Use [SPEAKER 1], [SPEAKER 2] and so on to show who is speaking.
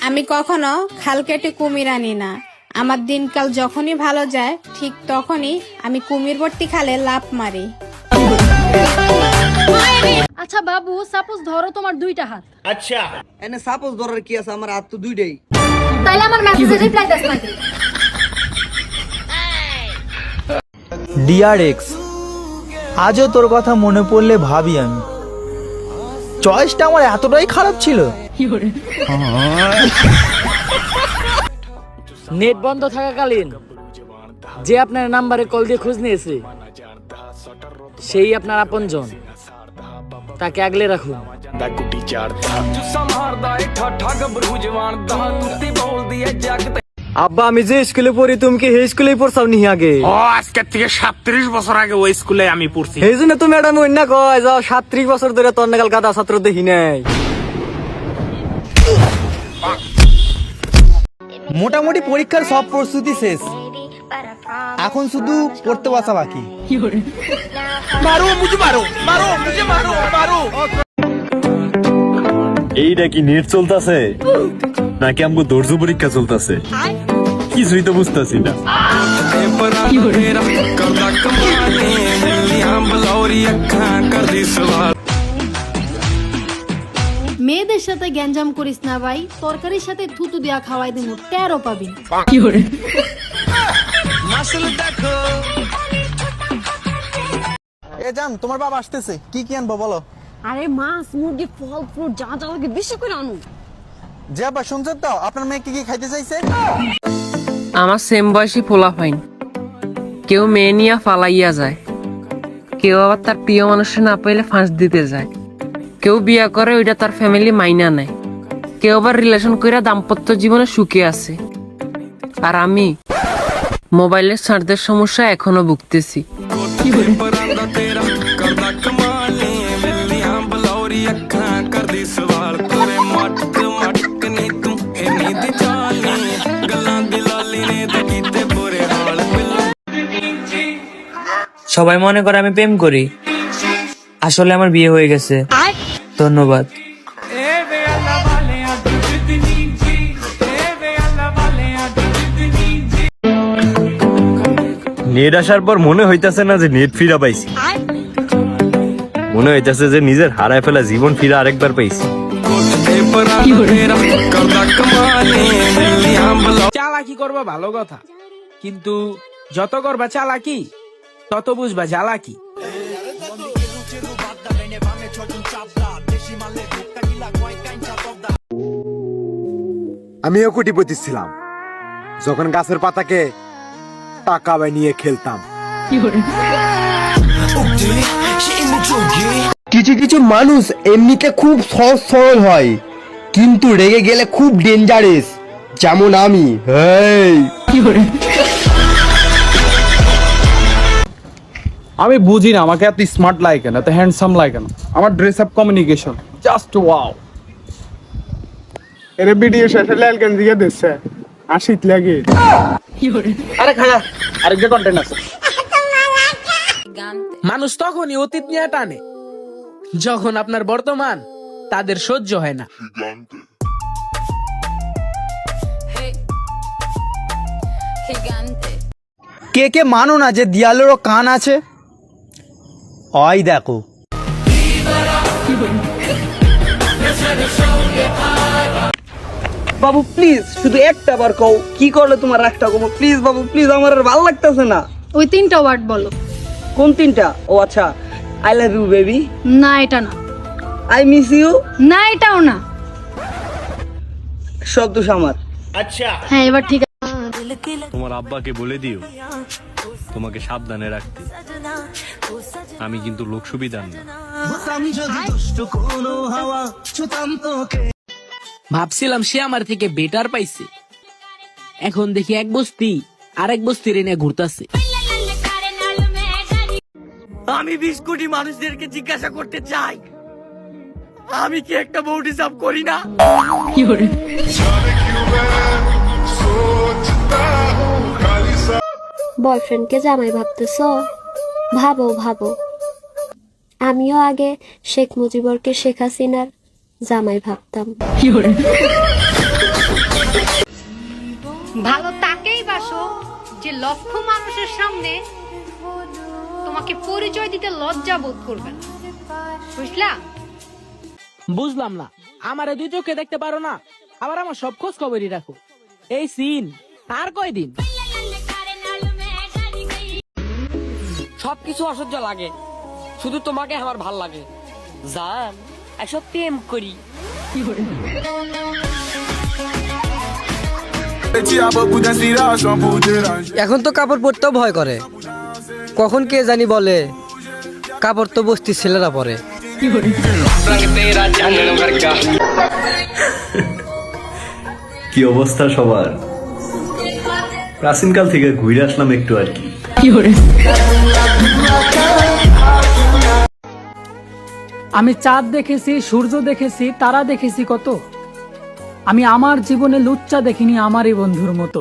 [SPEAKER 1] আমি কখনো খাল কেটে কুমির আনি না। আমার দিনকাল যখনই ভালো যায় ঠিক তখনই আমি কুমির ভর্তি খালে লাফ মারি।
[SPEAKER 2] আচ্ছা বাবু, সাপোজ ধরো তোমার দুইটা হাত।
[SPEAKER 3] আচ্ছা
[SPEAKER 4] এনে সাপোজ ধরার কি আছে, আমার হাত তো দুইটাই।
[SPEAKER 2] তাইলে আমার মেসেজে রিপ্লাই দাও না।
[SPEAKER 5] ডিয়ার এক্স, আজও তোর কথা মনে পড়লে ভাবি আমি, চয়েসটা আমার এতটাই খারাপ ছিল।
[SPEAKER 6] নেট বন্ধ থাকাকালীন যে আপনার নাম্বারে কল দিয়ে খোঁজ নিয়েছে সেই আপনার আপনজন, তাকে আগলে রাখুন।
[SPEAKER 5] আব্বা, আমি যে স্কুলে পড়ি তুমি কি সেই স্কুলেই পড়ছাও নি আগে?
[SPEAKER 3] ও আজকে থেকে 37 বছর আগে ওই স্কুলে আমি পড়ছি।
[SPEAKER 5] সেই জন্য তো ম্যাডাম অন্য কয় যাও 37 বছর ধরে তোর নাগাল গাদা ছাত্র দেখি নাই। মোটামুটি পরীক্ষার সব প্রস্তুতি শেষ, এখন শুধু পড়তে বসা বাকি।
[SPEAKER 3] মারো মুঝে মারো, মারো মুঝে মারো, মারো।
[SPEAKER 7] এইটা কি নেট চলতেছে নাকি আমগো ধৈর্য পরীক্ষা চলতেছে? কিছুই তো বুঝতেছি না।
[SPEAKER 2] মেয়েদের সাথে গ্যাঞ্জাম করিস না ভাই, তরকারির সাথে থুতু দিয়া খাওয়াই দিমু, টেরও পাবি না।
[SPEAKER 5] এ জান, তোমার বাবা আসতেছে, কি কি আনবো বলো?
[SPEAKER 2] আরে মাছ, মুরগি, ফল ফ্রুট যা যা লাগে বেশি করে আনু।
[SPEAKER 5] যে আব্বা শুনছেন তো, আপনার মেয়ে কি কি খাইতে চাইছে?
[SPEAKER 8] আমার সেম বয়সী পোলা ফাইন, কেউ মেয়ে নিয়ে ফালাইয়া যায়, কেউ আবার তার প্রিয় মানুষের না পাইলে ফাঁস দিতে যায়, কেউ বিয়া করে ওইটা তার ফ্যামিলি মাইনা নেয়, কেউ আবার রিলেশন কইরা দাম্পত্য জীবনে সুখে আছে। আর আমি মোবাইলের ছাড়দের সমস্যা এখনো ভুগতেছি।
[SPEAKER 6] সবাই মনে করে আমি প্রেম করি, আসলে আমার বিয়ে হয়ে গেছে। ধন্যবাদ।
[SPEAKER 7] নেট আসার পর মনে হইতাছে না যে নেট ফিরা পাইছি, মনে হইতাছে যে নিজের হারায় ফেলা জীবন ফিরা আরেকবার পাইছি।
[SPEAKER 3] চালাকি করবা ভালো কথা, কিন্তু যত করবা চালাকি তত বুঝবা জ্বালাকি।
[SPEAKER 9] আমিও কোটিপতি ছিলাম যখন গাছের পাতাকে টাকা বানিয়ে খেলতাম।
[SPEAKER 5] কিছু কিছু মানুষ এমনিতে খুব সহজ সরল হয়, কিন্তু রেগে গেলে খুব ডেঞ্জারাস, যেমন আমি।
[SPEAKER 10] আমি বুঝি না আমাকে এত স্মার্ট লাগে কেন, এত হ্যান্ডসাম লাগে কেন। আমার dress up communication just wow. এর ভিডিও শেষে লাল গঞ্জিকে দিচ্ছে আর শীত লাগে।
[SPEAKER 3] আরে খাড়া, আরেকটা কন্টেন্ট আছে। মানুষ তখনই অতীত নিয়ে টানে যখন আপনার বর্তমান তাদের সহ্য হয় না।
[SPEAKER 5] কে কে মানো না যে দিয়ালেরও কান আছে? ওই দেখো।
[SPEAKER 4] বাবু প্লিজ শুধু একটা বার কও, কি করলে তোমার রাগটা কমো? প্লিজ বাবু প্লিজ, আমার আর ভালো লাগতেছে না।
[SPEAKER 2] ওই তিনটা ওয়ার্ড বলো।
[SPEAKER 4] কোন তিনটা? ও আচ্ছা, আই লাভ ইউ বেবি।
[SPEAKER 2] না এটা না।
[SPEAKER 4] I miss you.
[SPEAKER 2] না এটাও না।
[SPEAKER 4] সব দোষ আমার।
[SPEAKER 3] আচ্ছা
[SPEAKER 2] হ্যাঁ এবার ঠিক আছে।
[SPEAKER 7] তোমার আব্বাকে বলে দিও তোমাকে সাবধানে রাখতে, আমি কিন্তু লোক সুবিধার না।
[SPEAKER 3] ভাবছিলাম সে আমার থেকে বেটার পাইছে, এখন দেখি এক বস্তি আরেক বস্তির এনে ঘুরতাছে।
[SPEAKER 6] আমি 20 কোটি মানুষদেরকে জিজ্ঞাসা করতে চাই, আমি কি একটা বউ ডিজার্ভ করি না?
[SPEAKER 11] বয়ফ্রেন্ডকে জামাই ভাবতেছো? ভাবো ভাবো, আমিও আগে শেখ মুজিবরকে শেখ হাসিনার জামাই ভাবতাম।
[SPEAKER 2] ভালো তাকেই বাসো যে লক্ষ মানুষের সামনে তোমাকে পরিচয় দিতে লজ্জা বোধ করবে না, বুঝলা?
[SPEAKER 3] বুঝলাম না, আমারে দুই চোখে দেখতে পারো না, আবার আমার সব খোঁজ খবরই রাখো। এই সিন আর কয়দিন?
[SPEAKER 8] সবকিছু অসহ্য লাগে, শুধু তোমাকে আমার ভাল লাগে। জান, এসব প্রেম করি।
[SPEAKER 6] এখন তো কাপড় পরতেও ভয় করে, কখন কে জানি বলে কাপড় তো বস্তির ছেলেরা পরে।
[SPEAKER 7] কি অবস্থা সবার? প্রাচীনকাল থেকে ঘুরে আসলাম একটু আর কি।
[SPEAKER 6] আমি চাঁদ দেখেছি, সূর্য দেখেছি, তারা দেখেছি কত। আমি আমার জীবনে লুচ্চা দেখিনি আমারই বন্ধুর মতো।